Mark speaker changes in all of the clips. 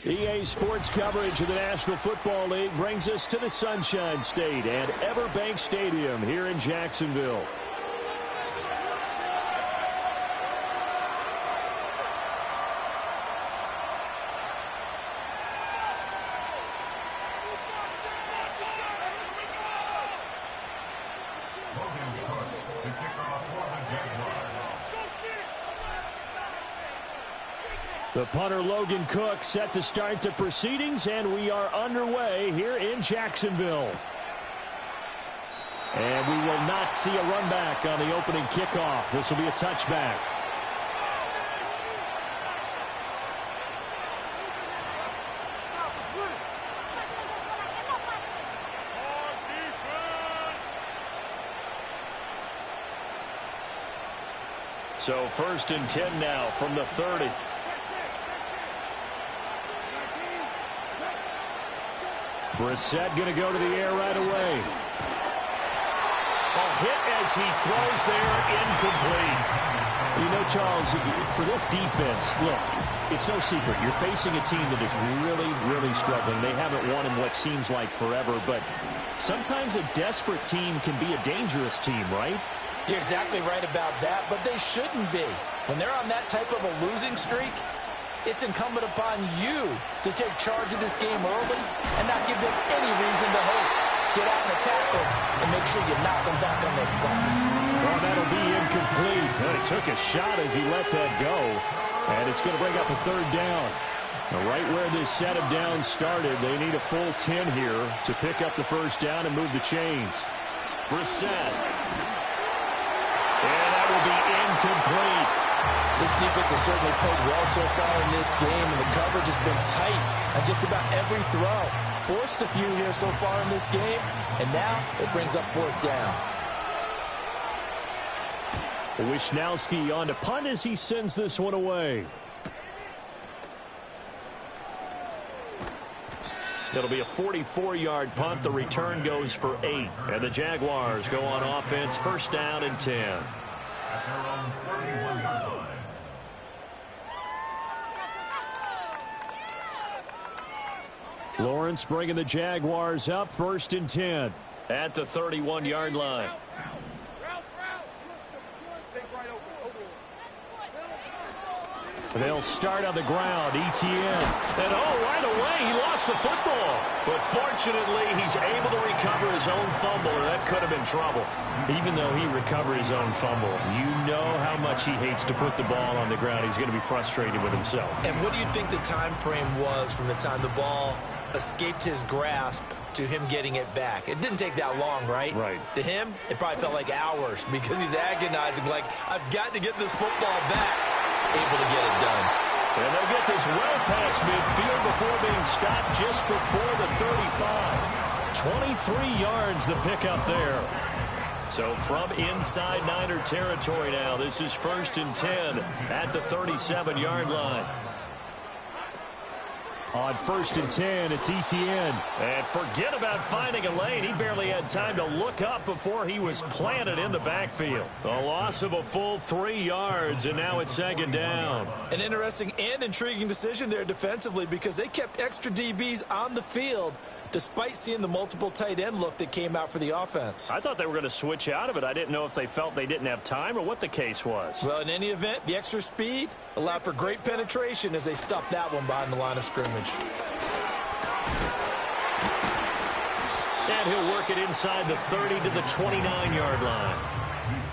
Speaker 1: EA Sports coverage of the National Football League brings us to the Sunshine State and Everbank Stadium here in Jacksonville. The punter Logan Cook set to start the proceedings, and we are underway here in Jacksonville. And we will not see a run back on the opening kickoff. This will be a touchback. So 1st and 10 now from the 30. Brissett going to go to the air right away. A hit as he throws there, incomplete. You know, Charles, for this defense, look, it's no secret. You're facing a team that is really, really struggling. They haven't won in what seems like forever, but sometimes a desperate team can be a dangerous team, right?
Speaker 2: You're exactly right about that, but they shouldn't be. When they're on that type of a losing streak, it's incumbent upon you to take charge of this game early and not give them any reason to hope. Get out and attack them and make sure you knock them back on their butts.
Speaker 1: Well, that'll be incomplete. Well, he took a shot as he let that go, and it's going to bring up a 3rd down. Now, right where this set of downs started, they need a full 10 here to pick up the 1st down and move the chains. Brissett. And that will be incomplete.
Speaker 2: This defense has certainly played well so far in this game, and the coverage has been tight on just about every throw. Forced a few here so far in this game, and now it brings up 4th down.
Speaker 1: Wishnowski on to punt as he sends this one away. It'll be a 44-yard punt. The return goes for 8, and the Jaguars go on offense, 1st down and 10. Lawrence bringing the Jaguars up, 1st and 10 at the 31-yard line. They'll start on the ground. Etienne. And right away, he lost the football. But fortunately, he's able to recover his own fumble, or that could have been trouble. Even though he recovered his own fumble, you know how much he hates to put the ball on the ground. He's going to be frustrated with himself.
Speaker 2: And what do you think the time frame was from the time the ball escaped his grasp to him getting it back? It didn't take that long, right?
Speaker 1: Right.
Speaker 2: To him, it probably felt like hours because he's agonizing, like, I've got to get this football back. Able to get it done.
Speaker 1: And they'll get this well past midfield before being stopped just before the 35. 23 yards the pickup there. So from inside Niner territory now, this is 1st and 10 at the 37-yard line. On 1st and 10, it's Etienne. And forget about finding a lane. He barely had time to look up before he was planted in the backfield. A loss of a full 3 yards, and now it's 2nd down.
Speaker 2: An interesting and intriguing decision there defensively because they kept extra DBs on the field despite seeing the multiple tight end look that came out for the offense.
Speaker 1: I thought they were going to switch out of it. I didn't know if they felt they didn't have time or what the case was.
Speaker 2: Well, in any event, the extra speed allowed for great penetration as they stuffed that one behind the line of scrimmage.
Speaker 1: And he'll work it inside the 30 to the 29-yard line.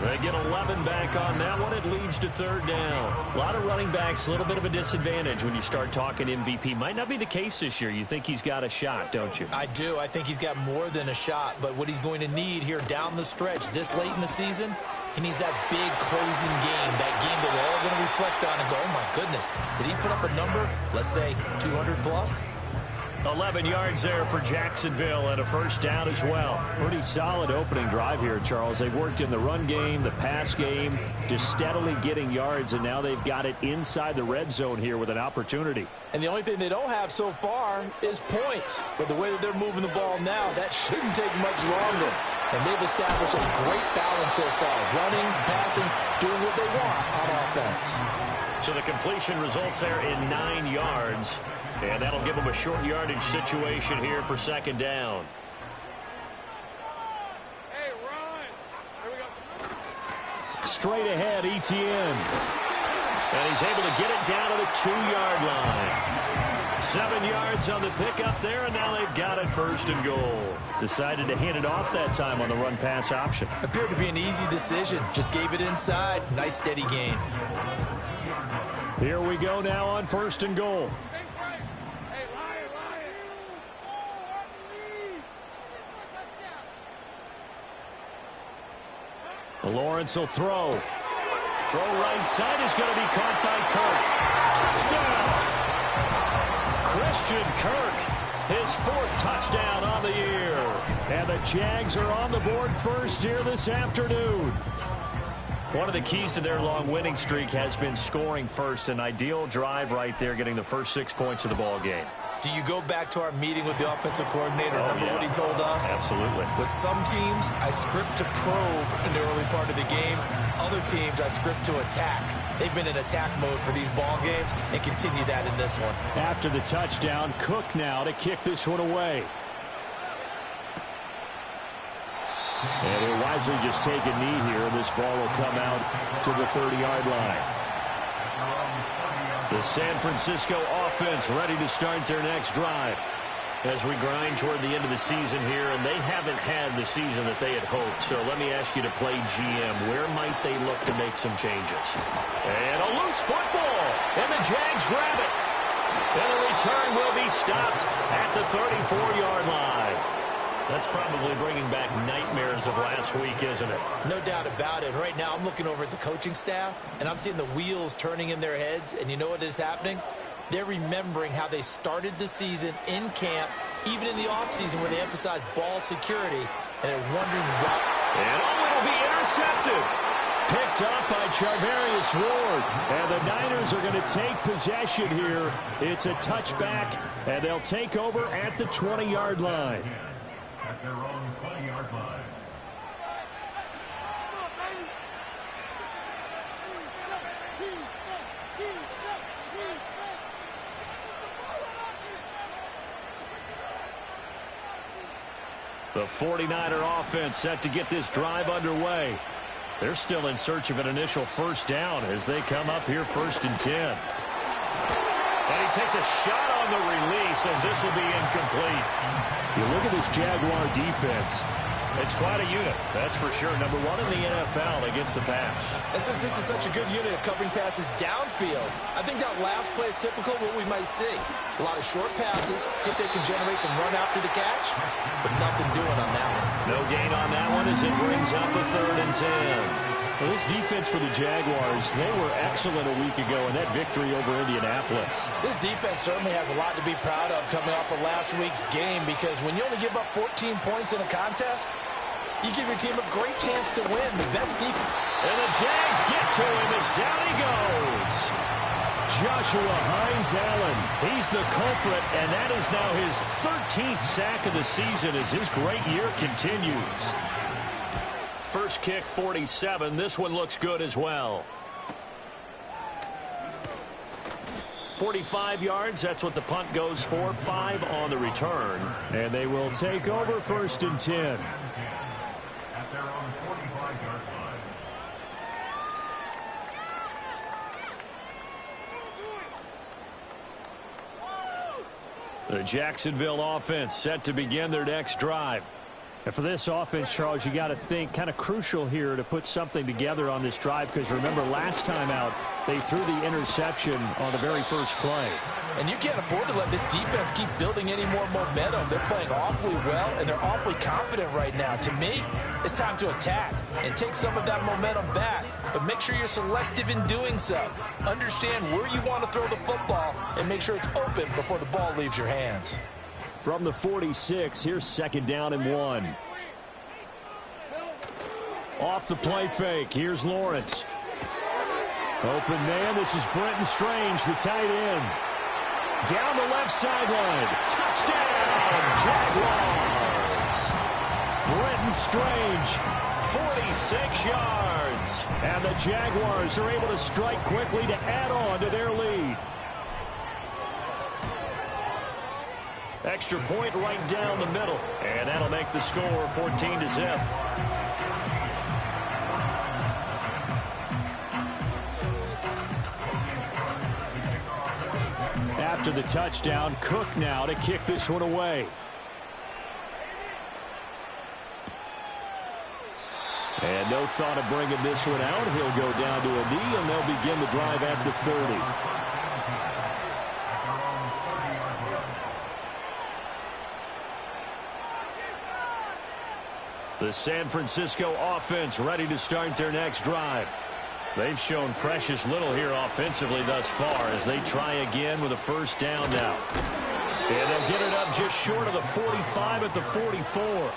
Speaker 1: They get 11 back on that one. It leads to 3rd down. A lot of running backs, a little bit of a disadvantage when you start talking MVP. Might not be the case this year. You think he's got a shot, don't you?
Speaker 2: I do. I think he's got more than a shot. But what he's going to need here down the stretch this late in the season, he needs that big closing game, that game that we're all going to reflect on and go, oh, my goodness, did he put up a number, let's say, 200 plus?
Speaker 1: 11 yards there for Jacksonville and a 1st down as well. Pretty solid opening drive here, Charles. They've worked in the run game, the pass game, just steadily getting yards, and now they've got it inside the red zone here with an opportunity.
Speaker 2: And the only thing they don't have so far is points. But the way that they're moving the ball now, that shouldn't take much longer. And they've established a great balance so far. Running, passing, doing what they want on offense.
Speaker 1: So the completion results there in 9 yards. And that'll give them a short yardage situation here for second down.
Speaker 3: Hey, run. Here we go.
Speaker 1: Straight ahead, Etienne. And he's able to get it down to the 2-yard line. 7 yards on the pickup there, and now they've got it first and goal. Decided to hand it off that time on the run-pass option.
Speaker 2: Appeared to be an easy decision. Just gave it inside. Nice steady gain.
Speaker 1: Here we go now on first and goal.
Speaker 3: Hey, Lion.
Speaker 1: Lawrence will throw. Throw right side is going to be caught by Kirk. Touchdown! Christian Kirk, his 4th touchdown on the year. And the Jags are on the board first here this afternoon. One of the keys to their long winning streak has been scoring first. An ideal drive right there, getting the first 6 points of the ball game.
Speaker 2: Do you go back to our meeting with the offensive coordinator? Remember what he told us?
Speaker 1: Absolutely.
Speaker 2: With some teams, I script to probe in the early part of the game. Other teams, I script to attack. They've been in attack mode for these ball games and continue that in this one.
Speaker 1: After the touchdown, Cook now to kick this one away. And he'll wisely just take a knee here, and this ball will come out to the 30-yard line. The San Francisco offense ready to start their next drive as we grind toward the end of the season here, and they haven't had the season that they had hoped. So let me ask you to play GM. Where might they look to make some changes? And a loose football, and the Jags grab it. And the return will be stopped at the 34-yard line. That's probably bringing back nightmares of last week, isn't it?
Speaker 2: No doubt about it. Right now, I'm looking over at the coaching staff, and I'm seeing the wheels turning in their heads. And you know what is happening? They're remembering how they started the season in camp, even in the offseason where they emphasized ball security, and they're wondering why.
Speaker 1: And it'll be intercepted. Picked up by Charvarius Ward. And the Niners are going to take possession here. It's a touchback, and they'll take over at the 20-yard line.
Speaker 4: At their own 20-yard line.
Speaker 1: The 49er offense set to get this drive underway. They're still in search of an initial first down as they come up here 1st and 10. And he takes a shot on the release as this will be incomplete. You look at this Jaguar defense. It's quite a unit, that's for sure. Number 1 in the NFL against the pass.
Speaker 2: And since this is such a good unit of covering passes downfield, I think that last play is typical of what we might see. A lot of short passes, see if they can generate some run after the catch, but nothing doing on that one.
Speaker 1: No gain on that one as it brings up a 3rd and 10. Well, this defense for the Jaguars, they were excellent a week ago in that victory over Indianapolis.
Speaker 2: This defense certainly has a lot to be proud of coming off of last week's game, because when you only give up 14 points in a contest, you give your team a great chance to win. The best defense.
Speaker 1: And the Jags get to him as down he goes. Joshua Hines-Allen, he's the culprit, and that is now his 13th sack of the season as his great year continues. First kick, 47. This one looks good as well. 45 yards, that's what the punt goes for. 5 on the return. And they will take over 1st and 10.
Speaker 4: At their own 45-yard line.
Speaker 1: The Jacksonville offense set to begin their next drive. And for this offense, Charles, you got to think kind of crucial here to put something together on this drive, because remember last time out they threw the interception on the very first play.
Speaker 2: And you can't afford to let this defense keep building any more momentum. They're playing awfully well, and they're awfully confident right now. To me, it's time to attack and take some of that momentum back, but make sure you're selective in doing so. Understand where you want to throw the football and make sure it's open before the ball leaves your hands.
Speaker 1: From the 46, here's 2nd down and 1. Off the play fake, here's Lawrence. Open man, this is Brenton Strange, the tight end. Down the left sideline. Touchdown, Jaguars. Brenton Strange, 46 yards. And the Jaguars are able to strike quickly to add on to their lead. Extra point right down the middle. And that'll make the score 14-0. After the touchdown, Cook now to kick this one away. And no thought of bringing this one out. He'll go down to a knee, and they'll begin the drive at the 30. The San Francisco offense ready to start their next drive. They've shown precious little here offensively thus far as they try again with a first down now. And they'll get it up just short of the 45 at the 44.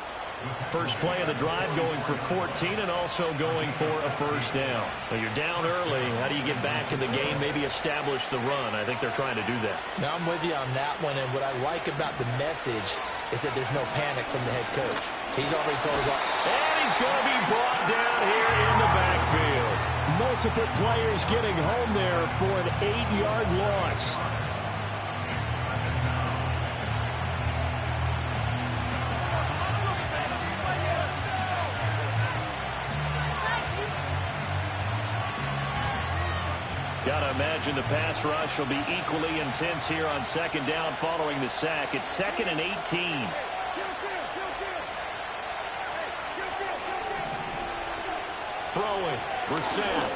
Speaker 1: First play of the drive going for 14 and also going for a first down. When you're down early, how do you get back in the game, maybe establish the run? I think they're trying to do that.
Speaker 2: Now I'm with you on that one, and what I like about the message is that there's no panic from the head coach. He's already told us all.
Speaker 1: And he's going to be brought down here in the backfield. Multiple players getting home there for an 8-yard loss. Got to imagine the pass rush will be equally intense here on second down following the sack. It's 2nd and 18. Throwing, Brissett.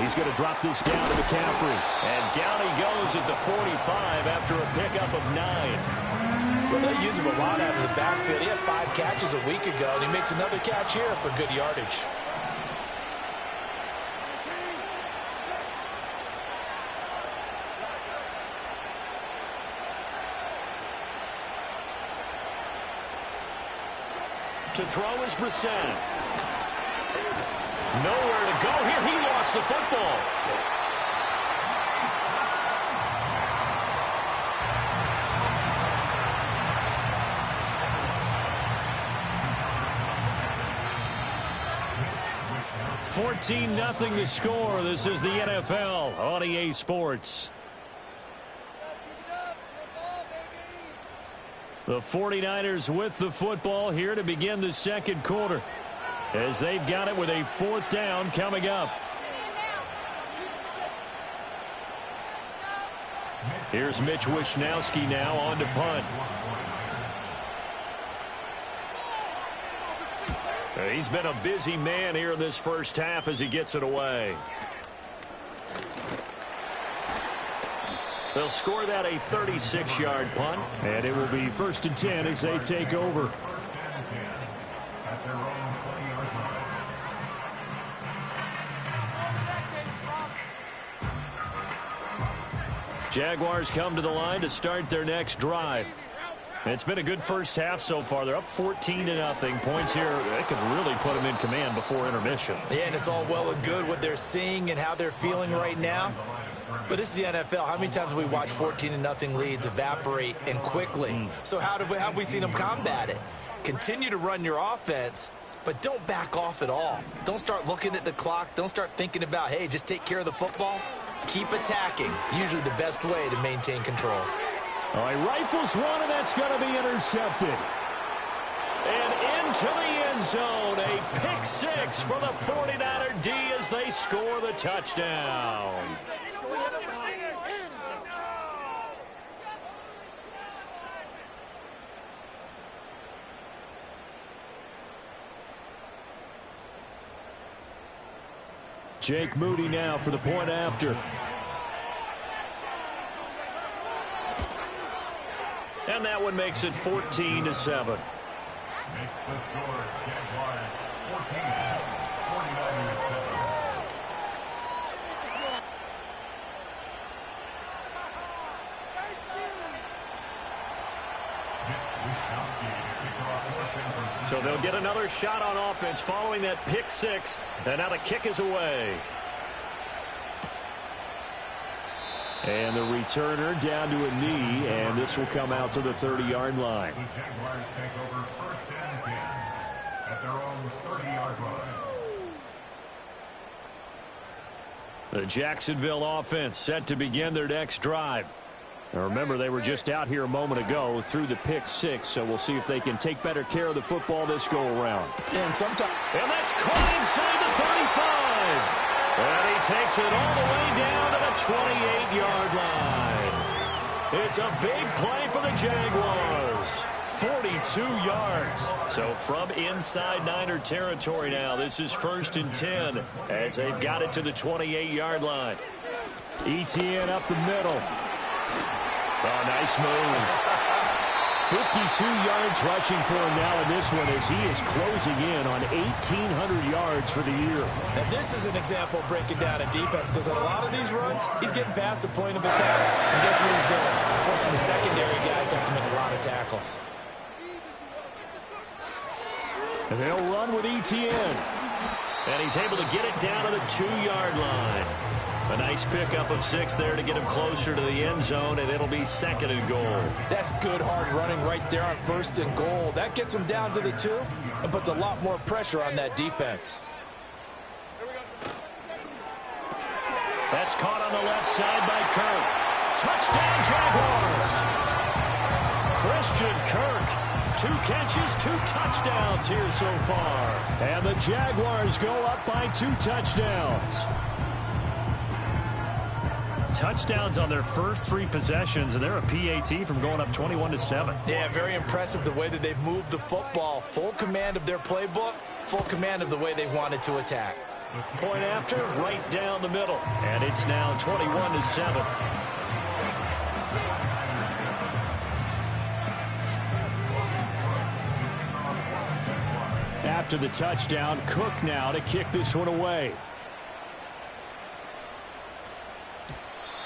Speaker 1: He's going to drop this down to McCaffrey. And down he goes at the 45 after a pickup of 9.
Speaker 2: Well, they use him a lot out of the backfield. He had 5 catches a week ago, and he makes another catch here for good yardage.
Speaker 1: To throw is Brissett. Nowhere to go here. He lost the football. $14-0 the score. This is the NFL on EA Sports. The 49ers with the football here to begin the second quarter, as they've got it with a 4th down coming up. Here's Mitch Wishnowsky now on to punt. He's been a busy man here in this first half as he gets it away. They'll score that a 36-yard punt, and it will be 1st and 10 as they take over. Jaguars come to the line to start their next drive. It's been a good first half so far. They're up 14-0. Points here, they could really put them in command before intermission.
Speaker 2: Yeah, and it's all well and good what they're seeing and how they're feeling right now. But this is the NFL. How many times have we watched 14-0 leads evaporate and quickly? So how have we seen them combat it? Continue to run your offense, but don't back off at all. Don't start looking at the clock. Don't start thinking about, hey, just take care of the football. Keep attacking. Usually the best way to maintain control.
Speaker 1: All right, rifles one, and that's going to be intercepted. And into the end zone, a pick 6 for the 49er D as they score the touchdown. Jake Moody now for the point after. And that one makes it 14-7.
Speaker 4: Makes the score, Jaguars 14, 49-7.
Speaker 1: So they'll get another shot on offense following that pick 6. And now the kick is away. And the returner down to a knee, and this will come out to the 30-yard line.
Speaker 4: The Jaguars take over 1st and 10 at their own 30-yard line.
Speaker 1: The Jacksonville offense set to begin their next drive. Now remember, they were just out here a moment ago through the pick six, so we'll see if they can take better care of the football this go-around.
Speaker 2: And
Speaker 1: that's caught inside the 35. And he takes it all the way down to the 28-yard line. It's a big play for the Jaguars. 42 yards. So from inside Niner territory now, this is 1st and 10 as they've got it to the 28-yard line. ETN up the middle. Oh, nice move. 52 yards rushing for him now in this one as he is closing in on 1,800 yards for the year.
Speaker 2: And this is an example of breaking down a defense, because on a lot of these runs, he's getting past the point of attack. And guess what he's doing? Forcing the secondary guys to have to make a lot of tackles.
Speaker 1: And they'll run with ETN. And he's able to get it down to the 2-yard line. A nice pickup of 6 there to get him closer to the end zone, and it'll be 2nd and goal.
Speaker 2: That's good hard running right there on 1st and goal. That gets him down to the 2 and puts a lot more pressure on that defense.
Speaker 1: That's caught on the left side by Kirk. Touchdown, Jaguars! Christian Kirk. 2 catches, 2 touchdowns here so far. And the Jaguars go up by 2 touchdowns. Touchdowns on their first 3 possessions, and they're a PAT from going up 21-7.
Speaker 2: Yeah, very impressive the way that they've moved the football. Full command of their playbook, full command of the way they wanted to attack.
Speaker 1: Point after, right down the middle. And it's now 21-7. After the touchdown, Cook now to kick this one away.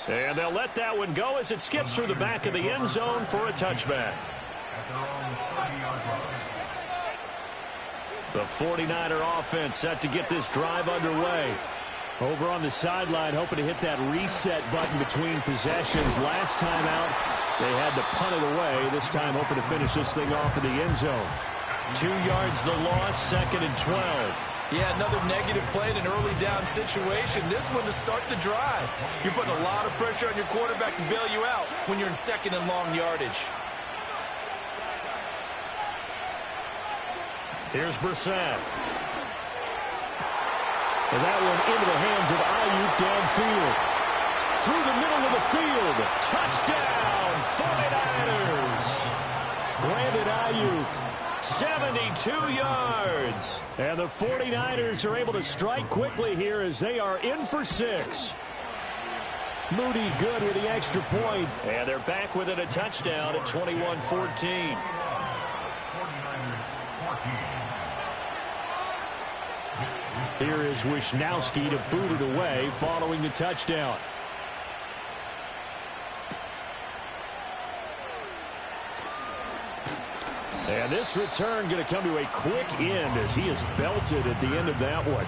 Speaker 1: And they'll let that one go as it skips through the back of the end zone for a touchback. The 49er offense set to get this drive underway. Over on the sideline, hoping to hit that reset button between possessions. Last time out, they had to punt it away. This time, hoping to finish this thing off in the end zone. 2 yards the loss, 2nd and 12.
Speaker 2: Yeah, another negative play in an early down situation. This one to start the drive. You're putting a lot of pressure on your quarterback to bail you out when you're in 2nd and long yardage.
Speaker 1: Here's Brissett. And that one into the hands of Ayuk downfield. Through the middle of the field. Touchdown, 49ers. Brandon Ayuk. 72 yards. And the 49ers are able to strike quickly here as they are in for 6. Moody good with the extra point. And they're back within a touchdown at 21-14. Here is Wisnowski to boot it away following the touchdown. And this return going to come to a quick end as he is belted at the end of that one.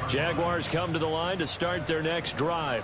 Speaker 1: Jaguars come to the line to start their next drive.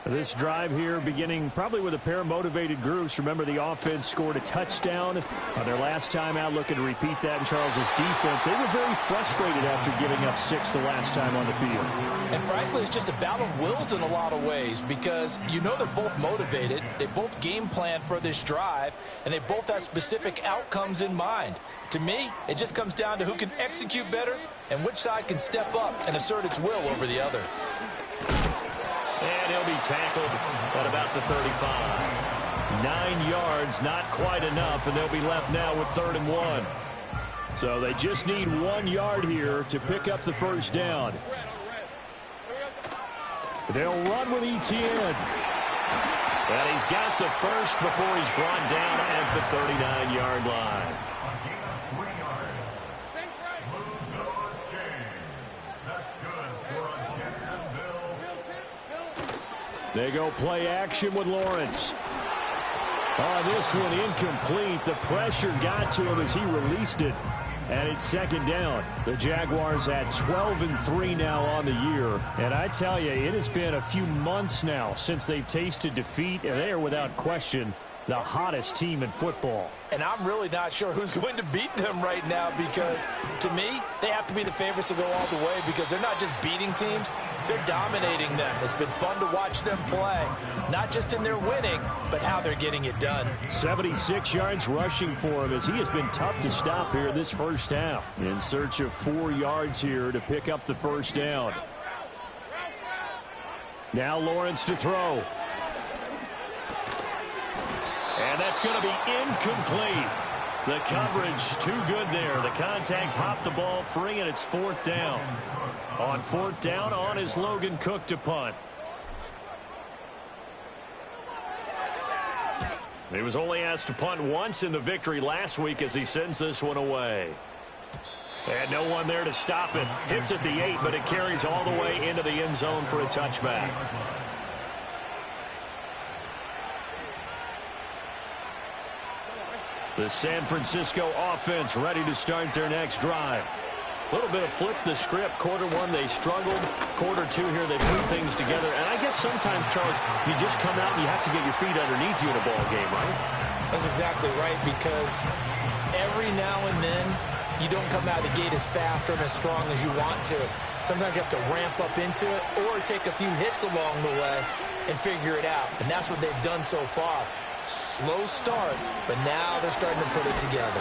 Speaker 1: This drive here beginning probably with a pair of motivated groups. Remember, the offense scored a touchdown on their last time out, looking to repeat that in Charles's defense. They were very frustrated after giving up 6 the last time on the field.
Speaker 2: And frankly, it's just a battle of wills in a lot of ways, because you know they're both motivated. They both game plan for this drive, and they both have specific outcomes in mind. To me, it just comes down to who can execute better and which side can step up and assert its will over the other.
Speaker 1: And he'll be tackled at about the 35. 9 yards, not quite enough, and they'll be left now with 3rd and 1. So they just need 1 yard here to pick up the first down. They'll run with ETN. And he's got the first before he's brought down at the 39-yard line. They go play action with Lawrence. Oh, this one incomplete. The pressure got to him as he released it. And it's 2nd down. The Jaguars at 12-3 now on the year. And I tell you, it has been a few months now since they've tasted defeat, and they are without question the hottest team in football.
Speaker 2: And I'm really not sure who's going to beat them right now because, to me, they have to be the favorites to go all the way because they're not just beating teams, they're dominating them. It's been fun to watch them play, not just in their winning, but how they're getting it done.
Speaker 1: 76 yards rushing for him as he has been tough to stop here this first half. In search of 4 yards here to pick up the first down. Now Lawrence to throw. And that's going to be incomplete. The coverage too good there. The contact popped the ball free, and it's 4th down. On 4th down, on is Logan Cook to punt. He was only asked to punt once in the victory last week as he sends this one away. And no one there to stop it. Hits at the 8, but it carries all the way into the end zone for a touchback. The San Francisco offense ready to start their next drive. A little bit of flip the script. Quarter 1, they struggled. Quarter 2 here, they put things together. And I guess sometimes, Charles, you just come out and you have to get your feet underneath you in a ball game, right?
Speaker 2: That's exactly right, because every now and then you don't come out of the gate as fast or as strong as you want to. Sometimes you have to ramp up into it or take a few hits along the way and figure it out. And that's what they've done so far. Slow start, but now they're starting to put it together.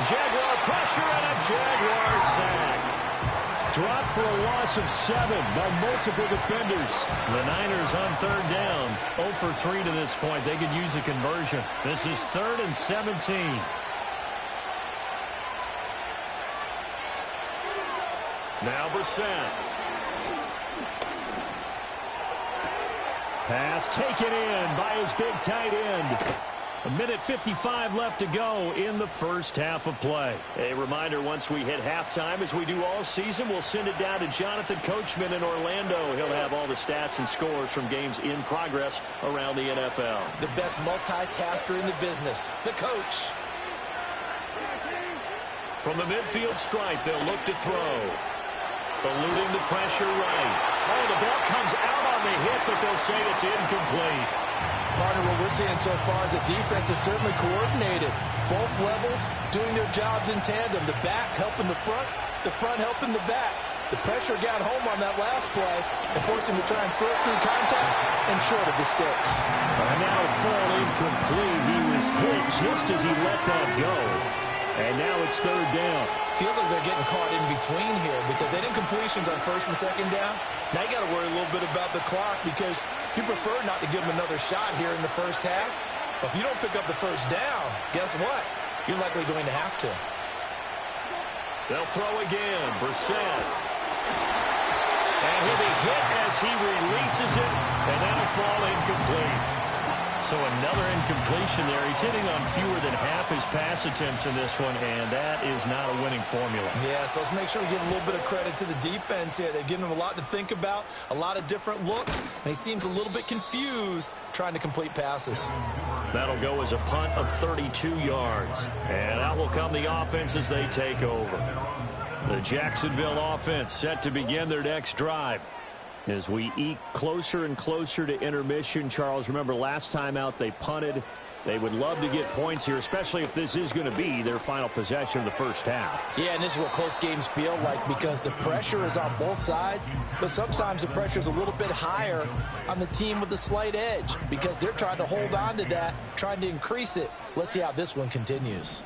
Speaker 1: Jaguar pressure and a Jaguar sack. Dropped for a loss of 7 by multiple defenders. The Niners on 3rd down. 0 for 3 to this point. They could use a conversion. This is 3rd and 17. Now Brissett. Pass taken in by his big tight end. 1:55 left to go in the first half of play. A reminder, once we hit halftime, as we do all season, we'll send it down to Jonathan Coachman in Orlando. He'll have all the stats and scores from games in progress around the NFL.
Speaker 2: The best multitasker in the business, the coach.
Speaker 1: From the midfield stripe, they'll look to throw. Eluding the pressure right. Oh, the ball comes out on the hit, but they'll say it's incomplete.
Speaker 2: Partner, what we're seeing so far is the defense is certainly coordinated. Both levels doing their jobs in tandem. The back helping the front helping the back. The pressure got home on that last play and forced him to try and throw it through contact and short of the sticks.
Speaker 1: And now fall incomplete. He was hit just as he let that go. And now it's 3rd down.
Speaker 2: Feels like they're getting caught in between here because they didn't completions on 1st and 2nd down. Now you got to worry a little bit about the clock because you prefer not to give them another shot here in the first half. But if you don't pick up the first down, guess what? You're likely going to have to.
Speaker 1: They'll throw again. Brissett. And he'll be hit as he releases it, and that'll fall incomplete. So another incompletion there. He's hitting on fewer than half his pass attempts in this one, and that is not a winning formula.
Speaker 2: Yeah, so let's make sure we give a little bit of credit to the defense here. They've given him a lot to think about, a lot of different looks, and he seems a little bit confused trying to complete passes.
Speaker 1: That'll go as a punt of 32 yards. And out will come the offense as they take over. The Jacksonville offense set to begin their next drive. As we eke closer and closer to intermission, Charles, remember last time out they punted. They would love to get points here, especially if this is going to be their final possession of the first half.
Speaker 2: Yeah, and this is what close games feel like because the pressure is on both sides, but sometimes the pressure is a little bit higher on the team with the slight edge because they're trying to hold on to that, trying to increase it. Let's see how this one continues.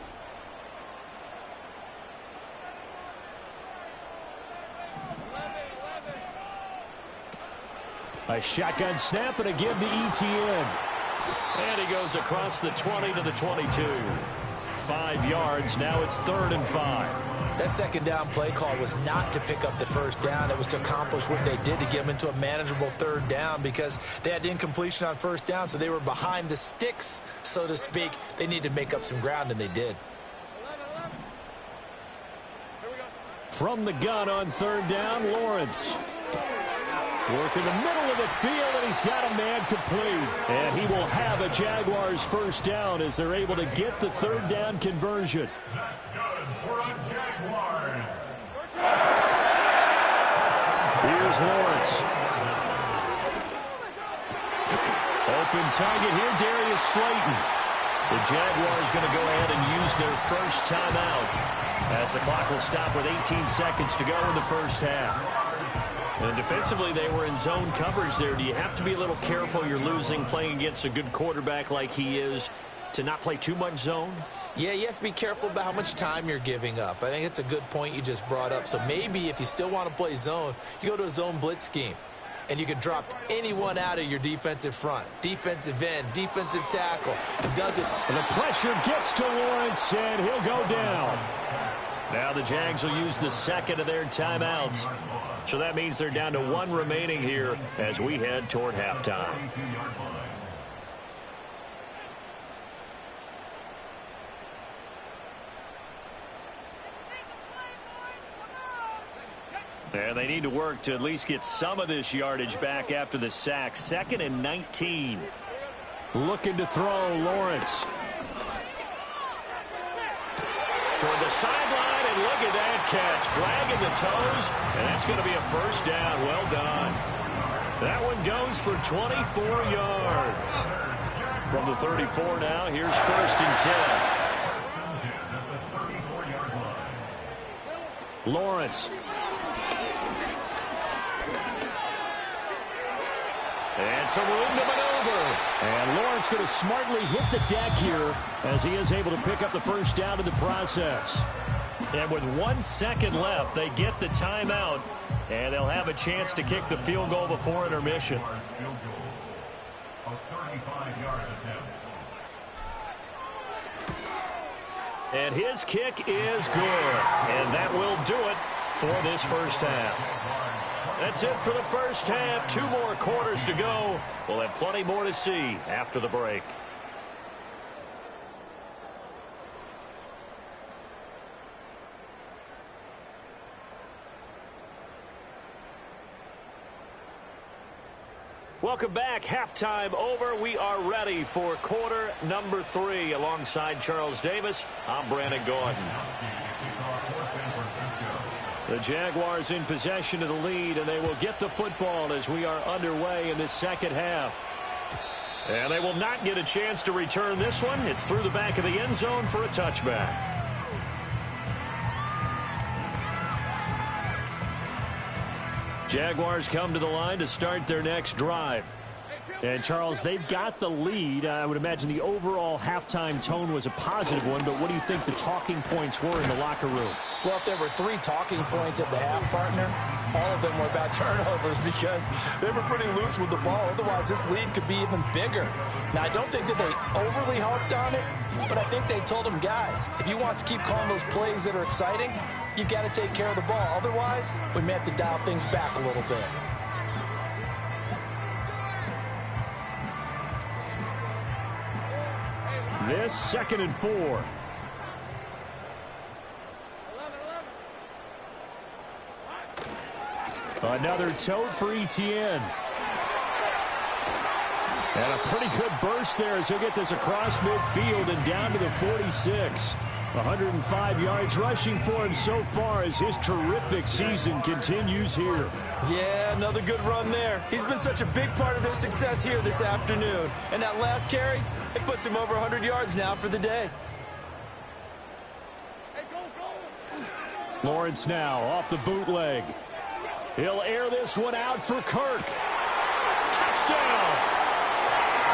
Speaker 1: A shotgun snap and again to ETN. And he goes across the 20 to the 22. 5 yards. Now it's 3rd and 5.
Speaker 2: That 2nd down play call was not to pick up the first down. It was to accomplish what they did to get them into a manageable 3rd down because they had incompletion on 1st down, so they were behind the sticks, so to speak. They needed to make up some ground, and they did.
Speaker 1: From the gun on 3rd down, Lawrence. Work in the middle of the field, and he's got a man complete. And he will have a Jaguars first down as they're able to get the 3rd down conversion.
Speaker 4: That's good for the Jaguars.
Speaker 1: Here's Lawrence. open target here, Darius Slayton. The Jaguars going to go ahead and use their first timeout as the clock will stop with 18 seconds to go in the first half. And defensively, they were in zone coverage there. Do you have to be a little careful? You're losing playing against a good quarterback like he is to not play too much zone?
Speaker 2: Yeah, you have to be careful about how much time you're giving up. I think it's a good point you just brought up. So maybe if you still want to play zone, you go to a zone blitz scheme. And you can drop anyone out of your defensive front. Defensive end, defensive tackle. It does it.
Speaker 1: And the pressure gets to Lawrence, and he'll go down. Now the Jags will use the second of their timeouts. So that means they're down to one remaining here as we head toward halftime. And they need to work to at least get some of this yardage back after the sack. 2nd and 19. Looking to throw, Lawrence. Toward the sideline, and look at that catch. Dragging the toes, and that's going to be a first down. Well done. That one goes for 24 yards. From the 34 now, here's 1st and 10. Lawrence. And some room to maneuver. And Lawrence going to smartly hit the deck here as he is able to pick up the first down in the process. And with 1 second left, they get the timeout, and they'll have a chance to kick the field goal before intermission. And his kick is good. And that will do it for this first half. That's it for the first half. 2 more quarters to go. We'll have plenty more to see after the break. Welcome back. Halftime over. We are ready for quarter number 3. Alongside Charles Davis, I'm Brandon Gordon. The Jaguars in possession of the lead, and they will get the football as we are underway in this second half. And they will not get a chance to return this one. It's through the back of the end zone for a touchback. Jaguars come to the line to start their next drive. And, Charles, they've got the lead. I would imagine the overall halftime tone was a positive one, but what do you think the talking points were in the locker room?
Speaker 2: Well, if there were 3 talking points at the half, partner, all of them were about turnovers because they were pretty loose with the ball. Otherwise, this lead could be even bigger. Now, I don't think that they overly harped on it, but I think they told them, guys, if you want to keep calling those plays that are exciting, you've got to take care of the ball. Otherwise, we may have to dial things back a little bit.
Speaker 1: This 2nd and 4. Another tote for Etienne. And a pretty good burst there as he'll get this across midfield and down to the 46. 105 yards rushing for him so far as his terrific season continues here.
Speaker 2: Yeah, another good run there. He's been such a big part of their success here this afternoon. And that last carry, it puts him over 100 yards now for the day.
Speaker 1: Lawrence now off the bootleg. He'll air this one out for Kirk. Touchdown!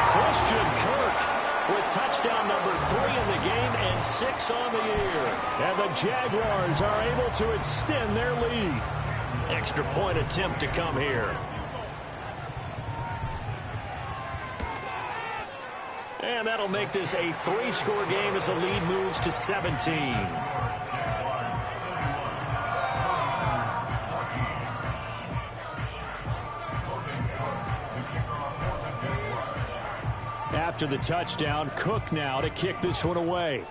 Speaker 1: Christian Kirk with touchdown number 3 in the game and 6 on the year. And the Jaguars are able to extend their lead. Extra point attempt to come here. And that'll make this a 3-score game as the lead moves to 17. After the touchdown, Cook now to kick this one away.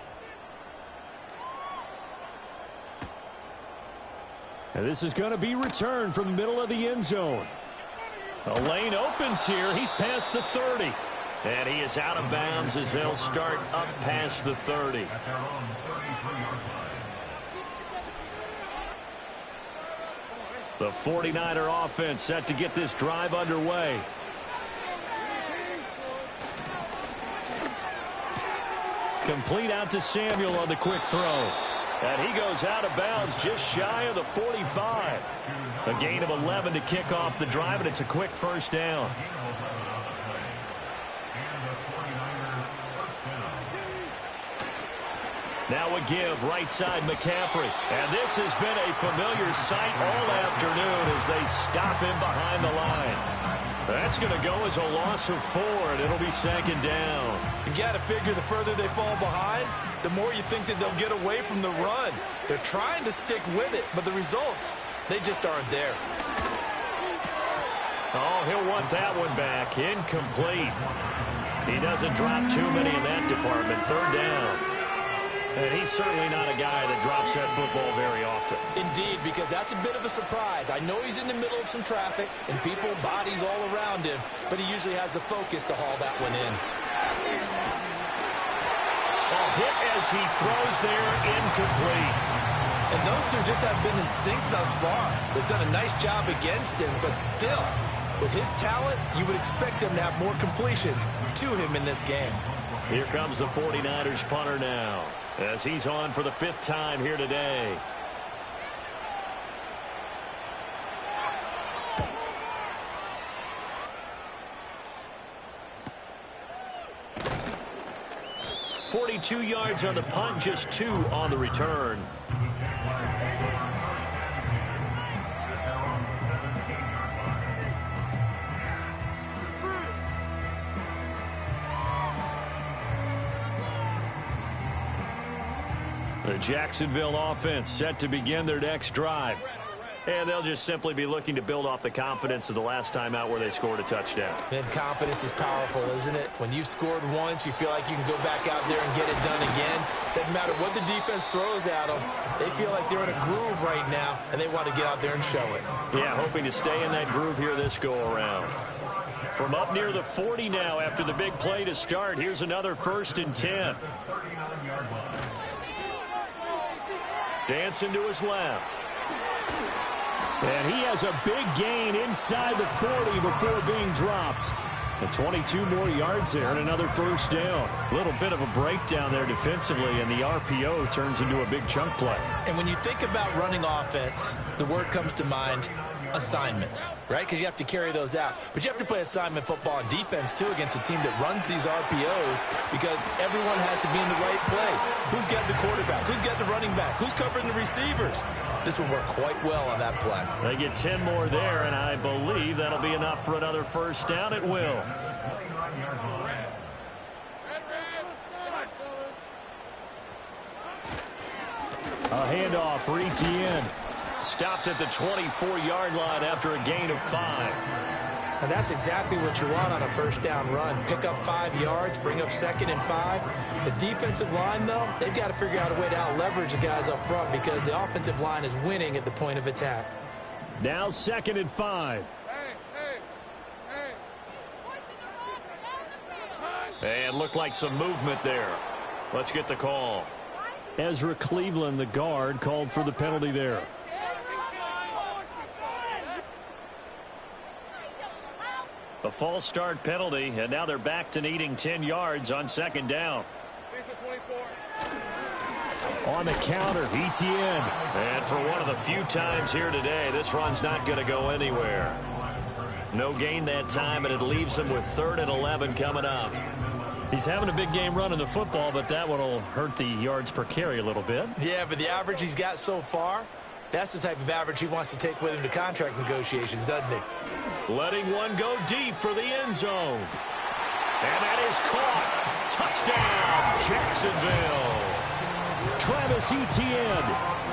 Speaker 1: And this is going to be returned from the middle of the end zone. The lane opens here. He's past the 30. And he is out of bounds as they'll start up past the 30. The 49er offense set to get this drive underway. Complete out to Samuel on the quick throw. And he goes out of bounds just shy of the 45. A gain of 11 to kick off the drive, and it's a quick first down. Now a give, right side McCaffrey. And this has been a familiar sight all afternoon as they stop him behind the line. That's going to go as a loss of 4, and it'll be second down.
Speaker 2: You've got to figure the further they fall behind, the more you think that they'll get away from the run. They're trying to stick with it, but the results, they just aren't there.
Speaker 1: Oh, he'll want that one back. Incomplete. He doesn't drop too many in that department. Third down. And he's certainly not a guy that drops that football very often.
Speaker 2: Indeed, because that's a bit of a surprise. I know he's in the middle of some traffic and people, bodies all around him, but he usually has the focus to haul that one in.
Speaker 1: Oh, hit as he throws there, incomplete.
Speaker 2: And those two just have been in sync thus far. They've done a nice job against him, but still, with his talent, you would expect them to have more completions to him in this game.
Speaker 1: Here comes the 49ers punter now, as he's on for the 5th time here today. .42 yards on the punt, just 2 on the return. The Jacksonville offense set to begin their next drive. And they'll just simply be looking to build off the confidence of the last time out where they scored a touchdown.
Speaker 2: And confidence is powerful, isn't it? When you've scored once, you feel like you can go back out there and get it done again. Doesn't matter what the defense throws at them. They feel like they're in a groove right now, and they want to get out there and show it.
Speaker 1: Yeah, hoping to stay in that groove here this go-around. From up near the 40 now after the big play to start, here's another 1st and 10. Dancing to his left. And he has a big gain inside the 40 before being dropped. And 22 more yards there and another first down. A little bit of a breakdown there defensively, and the RPO turns into a big chunk play.
Speaker 2: And when you think about running offense, the word comes to mind, assignments, right? Because you have to carry those out. But you have to play assignment football on defense, too, against a team that runs these RPOs because everyone has to be in the right place. Who's got the quarterback? Who's got the running back? Who's covering the receivers? This will work quite well on that play.
Speaker 1: They get 10 more there, and I believe that'll be enough for another first down. It will. A handoff for Etienne. Stopped at the 24-yard line after a gain of 5.
Speaker 2: And that's exactly what you want on a first down run. Pick up 5 yards, bring up 2nd and 5. The defensive line, though, they've got to figure out a way to out-leverage the guys up front because the offensive line is winning at the point of attack.
Speaker 1: Now 2nd and 5. And looked like some movement there. Let's get the call. Ezra Cleveland, the guard, called for the penalty there. A false start penalty, and now they're back to needing 10 yards on 2nd down. On the counter, Etienne. And for one of the few times here today, this run's not going to go anywhere. No gain that time, and it leaves him with 3rd and 11 coming up. He's having a big game running the football, but that one will hurt the yards per carry a little bit.
Speaker 2: Yeah, but the average he's got so far, that's the type of average he wants to take with him to contract negotiations, doesn't he?
Speaker 1: Letting one go deep for the end zone. And that is caught. Touchdown, Jacksonville. Travis Etienne,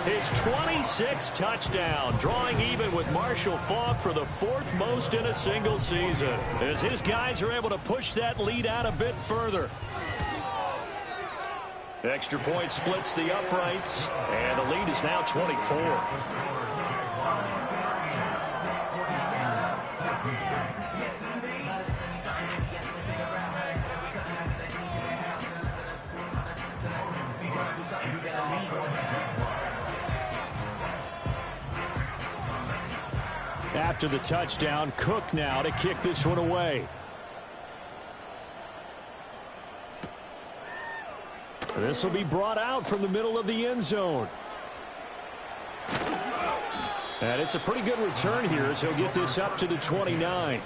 Speaker 1: his 26th touchdown, drawing even with Marshall Faulk for the 4th most in a single season, as his guys are able to push that lead out a bit further. Extra point splits the uprights, and the lead is now 24. After the touchdown, Cook now to kick this one away. This will be brought out from the middle of the end zone. And it's a pretty good return here as he'll get this up to the 29.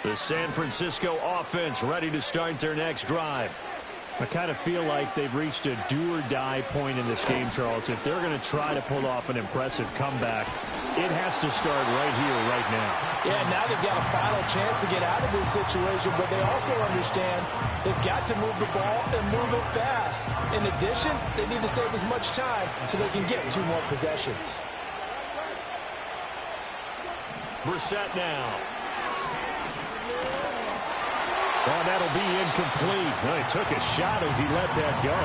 Speaker 1: The San Francisco offense ready to start their next drive. I kind of feel like they've reached a do-or-die point in this game, Charles. If they're going to try to pull off an impressive comeback, it has to start right here, right now.
Speaker 2: Yeah, now they've got a final chance to get out of this situation, but they also understand they've got to move the ball and move it fast. In addition, they need to save as much time so they can get 2 more possessions.
Speaker 1: Brissett now. Well, that'll be incomplete. Well, he took a shot as he let that go.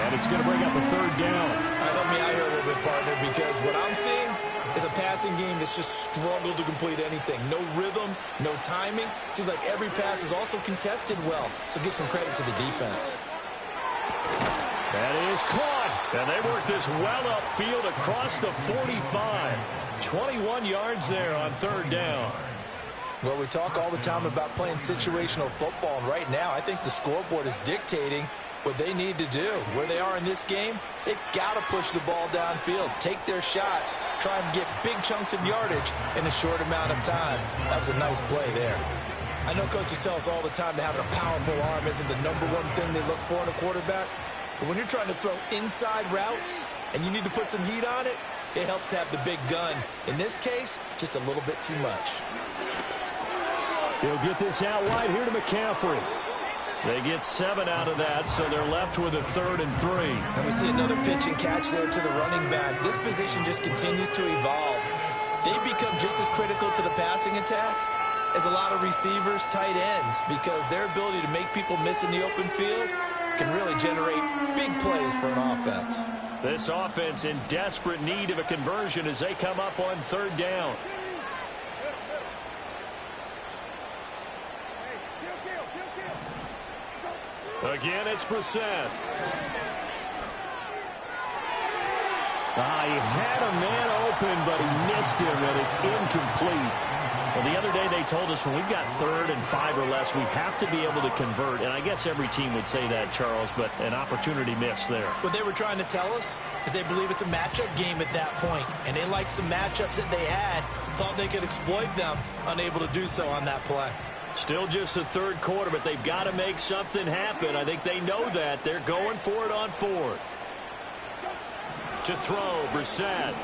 Speaker 1: And it's going to bring up a 3rd down.
Speaker 2: All right, help me out here a little bit, partner, because what I'm seeing is a passing game that's just struggled to complete anything. No rhythm, no timing. Seems like every pass is also contested well. So give some credit to the defense.
Speaker 1: That is caught. And they work this well upfield across the 45. 21 yards there on 3rd down.
Speaker 2: Well, we talk all the time about playing situational football, and right now I think the scoreboard is dictating what they need to do. Where they are in this game, they've got to push the ball downfield, take their shots, try and get big chunks of yardage in a short amount of time. That was a nice play there. I know coaches tell us all the time that having a powerful arm isn't the #1 thing they look for in a quarterback, but when you're trying to throw inside routes and you need to put some heat on it, it helps have the big gun. In this case, just a little bit too much.
Speaker 1: He'll get this out wide here to McCaffrey. They get 7 out of that, so they're left with a 3rd and 3.
Speaker 2: And we see another pitch and catch there to the running back. This position just continues to evolve. They become just as critical to the passing attack as a lot of receivers, tight ends, because their ability to make people miss in the open field can really generate big plays for an offense.
Speaker 1: This offense in desperate need of a conversion as they come up on 3rd down. Again, it's Brissett. He had a man open, but he missed him, and it's incomplete. Well, the other day they told us when we've got 3rd and 5 or less, we have to be able to convert. And I guess every team would say that, Charles, but an opportunity missed there.
Speaker 2: What they were trying to tell us is they believe it's a matchup game at that point, and they liked some matchups that they had, thought they could exploit them, unable to do so on that play.
Speaker 1: Still just the 3rd quarter, but they've got to make something happen. I think they know that. They're going for it on 4th. To throw, Brissett.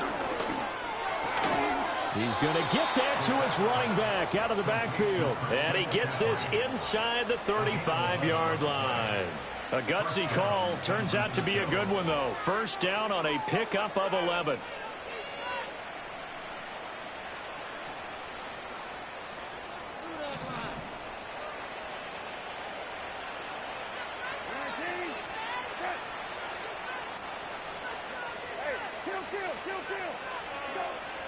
Speaker 1: He's going to get that to his running back out of the backfield. And he gets this inside the 35-yard line. A gutsy call. Turns out to be a good one, though. 1st down on a pickup of 11.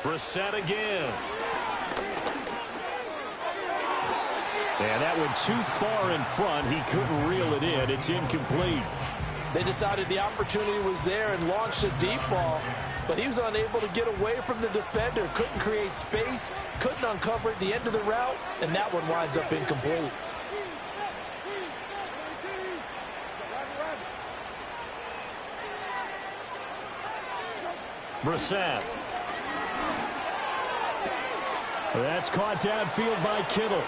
Speaker 1: Brissett again. And that went too far in front. He couldn't reel it in. It's incomplete.
Speaker 2: They decided the opportunity was there and launched a deep ball, but he was unable to get away from the defender. Couldn't create space, couldn't uncover at the end of the route, and that one winds up incomplete.
Speaker 1: Brissett. That's caught downfield by Kittle.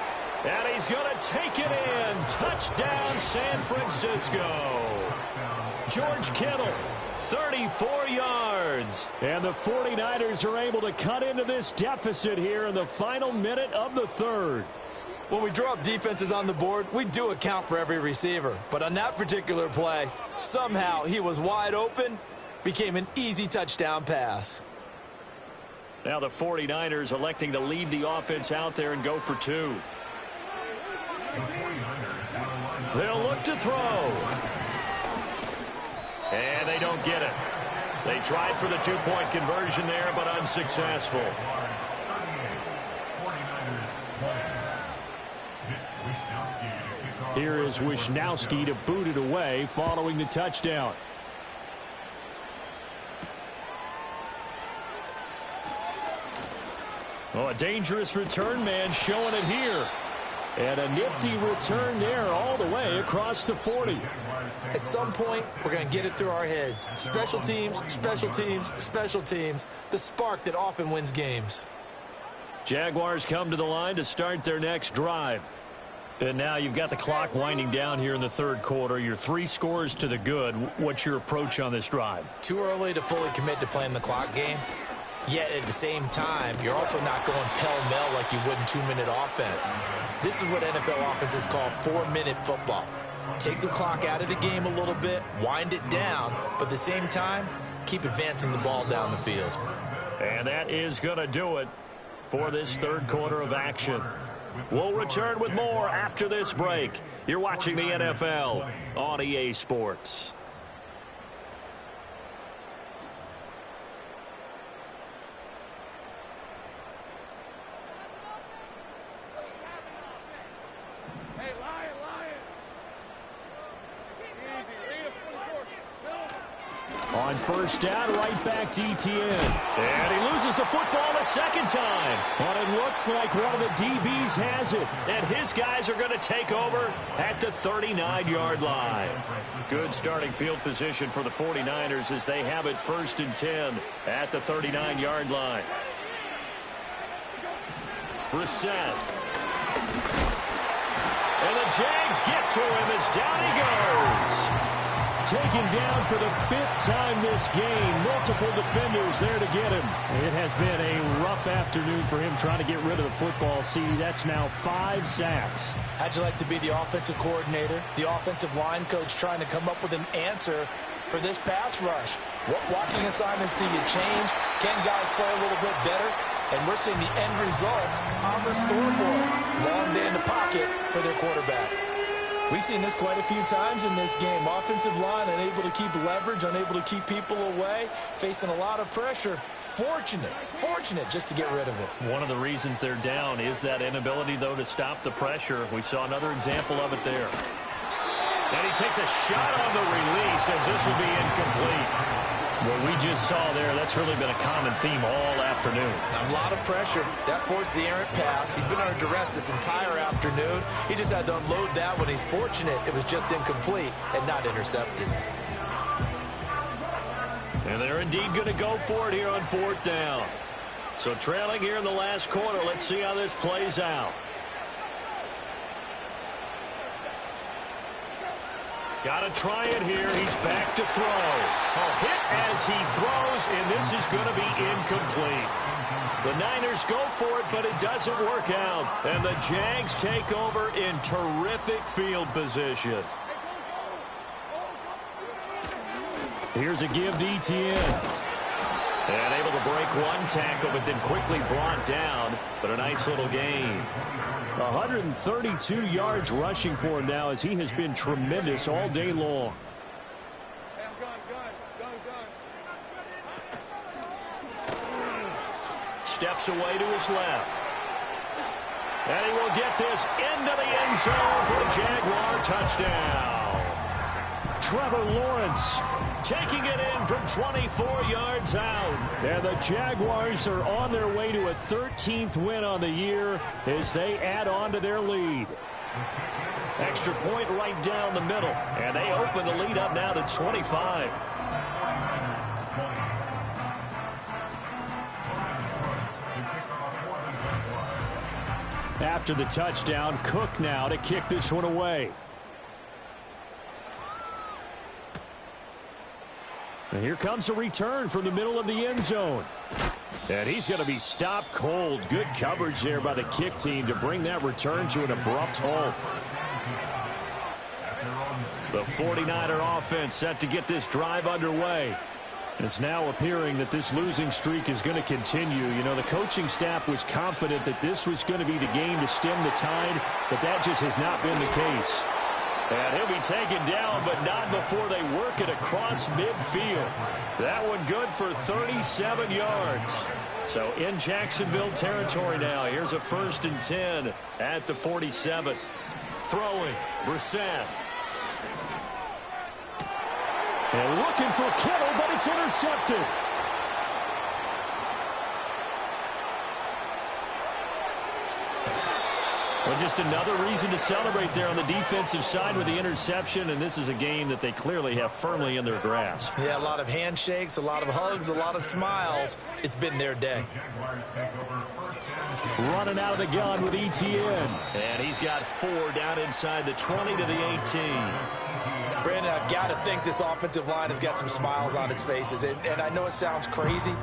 Speaker 1: And he's going to take it in. Touchdown, San Francisco. George Kittle, 34 yards. And the 49ers are able to cut into this deficit here in the final minute of the 3rd.
Speaker 2: When we draw up defenses on the board, we do account for every receiver. But on that particular play, somehow he was wide open, became an easy touchdown pass.
Speaker 1: Now the 49ers electing to leave the offense out there and go for 2. They'll look to throw. And they don't get it. They tried for the 2-point conversion there, but unsuccessful. Here is Wisnowski to boot it away following the touchdown. Oh, a dangerous return man showing it here. And a nifty return there all the way across the 40.
Speaker 2: At some point, we're going to get it through our heads. Special teams, special teams, special teams. The spark that often wins games.
Speaker 1: Jaguars come to the line to start their next drive. And now you've got the clock winding down here in the third quarter. You're 3 scores to the good. What's your approach on this drive?
Speaker 2: Too early to fully commit to playing the clock game. Yet at the same time, you're also not going pell-mell like you would in 2-minute offense. This is what NFL offenses call 4-minute football. Take the clock out of the game a little bit, wind it down, but at the same time, keep advancing the ball down the field.
Speaker 1: And that is going to do it for this third quarter of action. We'll return with more after this break. You're watching the NFL on EA Sports.
Speaker 3: Hey, Lion. Easy. Lead him for the door.
Speaker 1: On first down, right back to ETN. And he loses the football a second time. But it looks like one of the DBs has it. And his guys are going to take over at the 39-yard line. Good starting field position for the 49ers as they have it 1st and 10 at the 39-yard line. Brissett. And the Jags get to him as down he goes. Taken down for the 5th time this game. Multiple defenders there to get him. It has been a rough afternoon for him trying to get rid of the football. See, that's now 5 sacks.
Speaker 2: How'd you like to be the offensive coordinator, the offensive line coach trying to come up with an answer for this pass rush? What blocking assignments do you change? Can guys play a little bit better? And we're seeing the end result on the scoreboard. Long day in the pocket for their quarterback. We've seen this quite a few times in this game. Offensive line unable to keep leverage, unable to keep people away, facing a lot of pressure. Fortunate just to get rid of it.
Speaker 1: One of the reasons they're down is that inability, though, to stop the pressure. We saw another example of it there. And he takes a shot on the release as this will be incomplete. What we just saw there, that's really been a common theme all afternoon.
Speaker 2: A lot of pressure. That forced the errant pass. He's been under duress this entire afternoon. He just had to unload that when he's fortunate it was just incomplete and not intercepted.
Speaker 1: And they're indeed going to go for it here on 4th down. So trailing here in the last quarter, let's see how this plays out. Got to try it here. He's back to throw. A hit as he throws, and this is going to be incomplete. The Niners go for it, but it doesn't work out. And the Jags take over in terrific field position. Here's a give to ETN. And able to break one tackle, but then quickly brought down. But a nice little gain. 132 yards rushing for him now as he has been tremendous all day long. Steps away to his left. And he will get this into the end zone for a Jaguar touchdown. Trevor Lawrence taking it in from 24 yards out. And the Jaguars are on their way to a 13th win on the year as they add on to their lead. Extra point right down the middle. And they open the lead up now to 25. After the touchdown, Cook now to kick this one away. And here comes a return from the middle of the end zone. And he's going to be stopped cold. Good coverage there by the kick team to bring that return to an abrupt halt. The 49er offense set to get this drive underway. It's now appearing that this losing streak is going to continue. You know, the coaching staff was confident that this was going to be the game to stem the tide, but that just has not been the case. And he'll be taken down, but not before they work it across midfield. That one good for 37 yards. So in Jacksonville territory now. Here's a 1st and 10 at the 47. Throwing, Brissett. And looking for Kittle, but it's intercepted. Well, just another reason to celebrate there on the defensive side with the interception, and this is a game that they clearly have firmly in their grasp.
Speaker 2: Yeah, a lot of handshakes, a lot of hugs, a lot of smiles. It's been their day.
Speaker 1: Running out of the gun with ETN. And he's got 4 down inside the 20 to the 18.
Speaker 2: Brandon, I've got to think this offensive line has got some smiles on its faces. And I know it sounds crazy,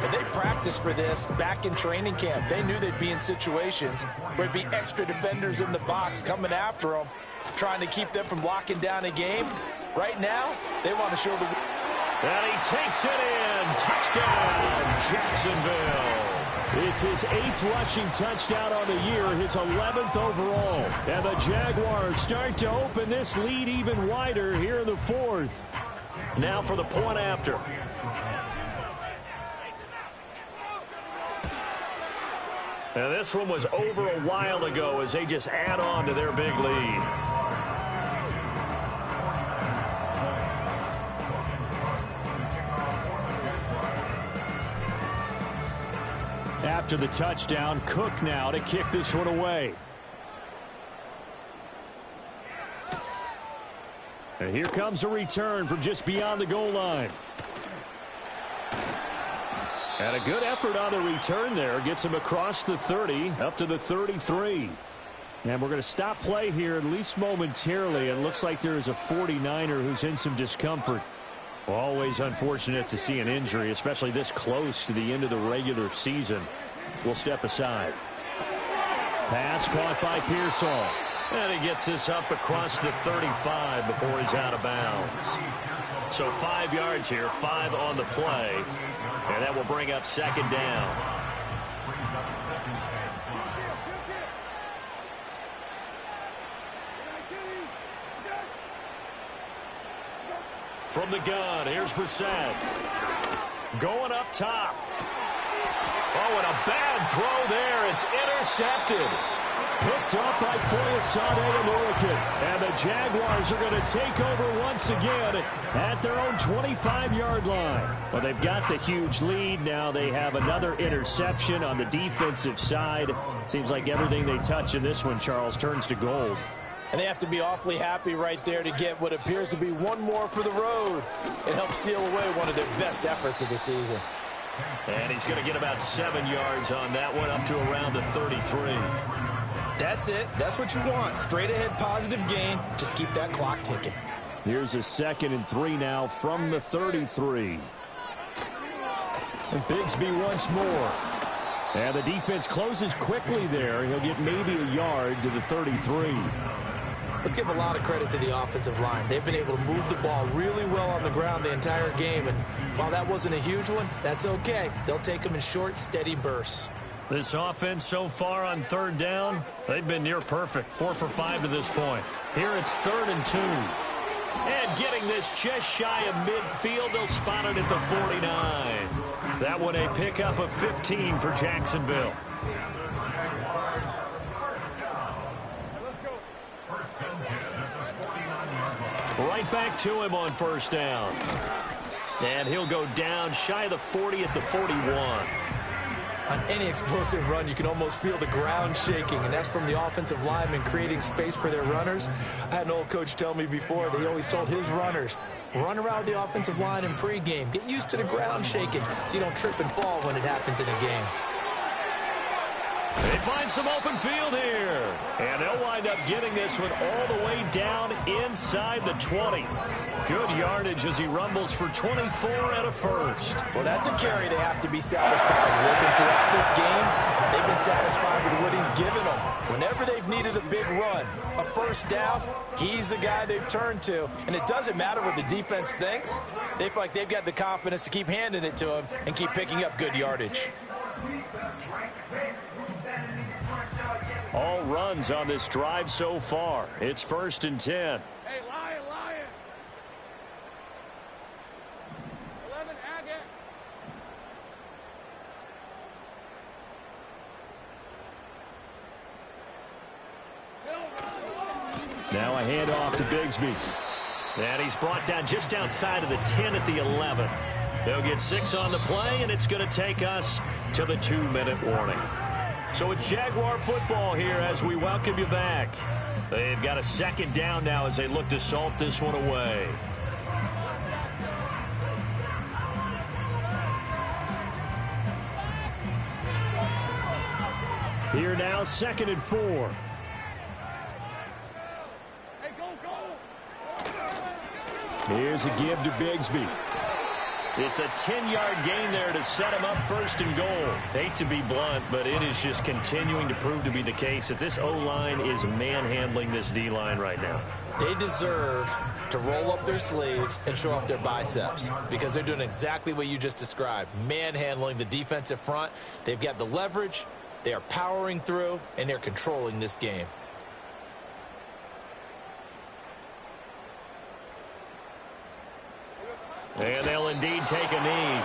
Speaker 2: but they practiced for this back in training camp. They knew they'd be in situations where it'd be extra defenders in the box coming after them, trying to keep them from locking down a game. Right now, they want to show the...
Speaker 1: And he takes it in. Touchdown, Jacksonville. It's his 8th rushing touchdown on the year, his 11th overall. And the Jaguars start to open this lead even wider here in the 4th. Now for the point after. Now this one was over a while ago as they just add on to their big lead. After the touchdown, Cook now to kick this one away. And here comes a return from just beyond the goal line. And a good effort on the return there. Gets him across the 30, up to the 33. And we're going to stop play here, at least momentarily. It looks like there is a 49er who's in some discomfort. Always unfortunate to see an injury, especially this close to the end of the regular season. We'll step aside. Pass caught by Pearsall. And he gets this up across the 35 before he's out of bounds. So 5 yards here, 5 on the play. And that will bring up second down. From the gun, here's Brissett. Going up top. Oh, and a bad throw there. It's intercepted. Picked up by Foyesade and Lurican. And the Jaguars are going to take over once again at their own 25-yard line. Well, they've got the huge lead. Now they have another interception on the defensive side. Seems like everything they touch in this one, Charles, turns to gold.
Speaker 2: And they have to be awfully happy right there to get what appears to be one more for the road. It helps seal away one of their best efforts of the season.
Speaker 1: And he's going to get about 7 yards on that one, up to around the 33.
Speaker 2: That's it. That's what you want. Straight ahead positive gain. Just keep that clock ticking.
Speaker 1: Here's a 2nd and 3 now from the 33. And Bigsby once more. And the defense closes quickly there. He'll get maybe a yard to the 33.
Speaker 2: Let's give a lot of credit to the offensive line. They've been able to move the ball really well on the ground the entire game. And while that wasn't a huge one, that's okay. They'll take them in short, steady bursts.
Speaker 1: This offense so far on 3rd down, they've been near perfect. 4 for 5 to this point. Here it's 3rd and 2. And getting this just shy of midfield, they'll spot it at the 49. That one a pickup of 15 for Jacksonville. Right back to him on 1st down. And he'll go down shy of the 40 at the 41.
Speaker 2: On any explosive run, you can almost feel the ground shaking, and that's from the offensive linemen creating space for their runners. I had an old coach tell me before, they always told his runners, run around the offensive line in pregame. Get used to the ground shaking so you don't trip and fall when it happens in a game.
Speaker 1: They find some open field here. And they'll wind up getting this one all the way down inside the 20. Good yardage as he rumbles for 24 and a first.
Speaker 2: Well, that's a carry they have to be satisfied with. And throughout this game, they've been satisfied with what he's given them. Whenever they've needed a big run, a first down, he's the guy they've turned to. And it doesn't matter what the defense thinks. They feel like they've got the confidence to keep handing it to him and keep picking up good yardage.
Speaker 1: All runs on this drive so far. It's 1st and 10.
Speaker 3: Hey, Lion, Lion. 11, Agate.
Speaker 1: Now a handoff to Bigsby. And he's brought down just outside of the 10 at the 11. They'll get 6 on the play, and it's going to take us to the 2-minute warning. So it's Jaguar football here as we welcome you back. They've got a second down now as they look to salt this one away. Here now, 2nd and 4.
Speaker 3: Hey, go!
Speaker 1: Here's a give to Bigsby. It's a 10-yard gain there to set him up 1st and goal. Hate to be blunt, but it is just continuing to prove to be the case that this O-line is manhandling this D-line right now.
Speaker 2: They deserve to roll up their sleeves and show up their biceps because they're doing exactly what you just described, manhandling the defensive front. They've got the leverage. They are powering through, and they're controlling this game.
Speaker 1: And they'll indeed take a knee.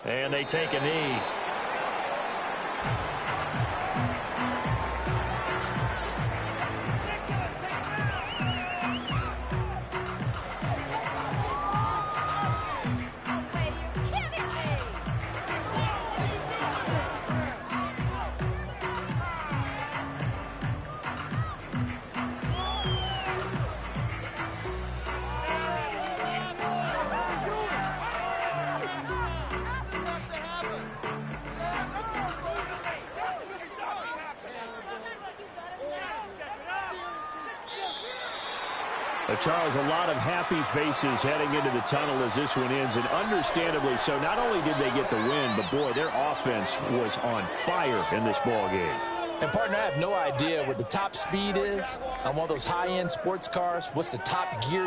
Speaker 1: And they take a knee. Charles, a lot of happy faces heading into the tunnel as this one ends, and understandably so. Not only did they get the win, but, boy, their offense was on fire in this ball game.
Speaker 2: And, partner, I have no idea what the top speed is on one of those high-end sports cars. What's the top gear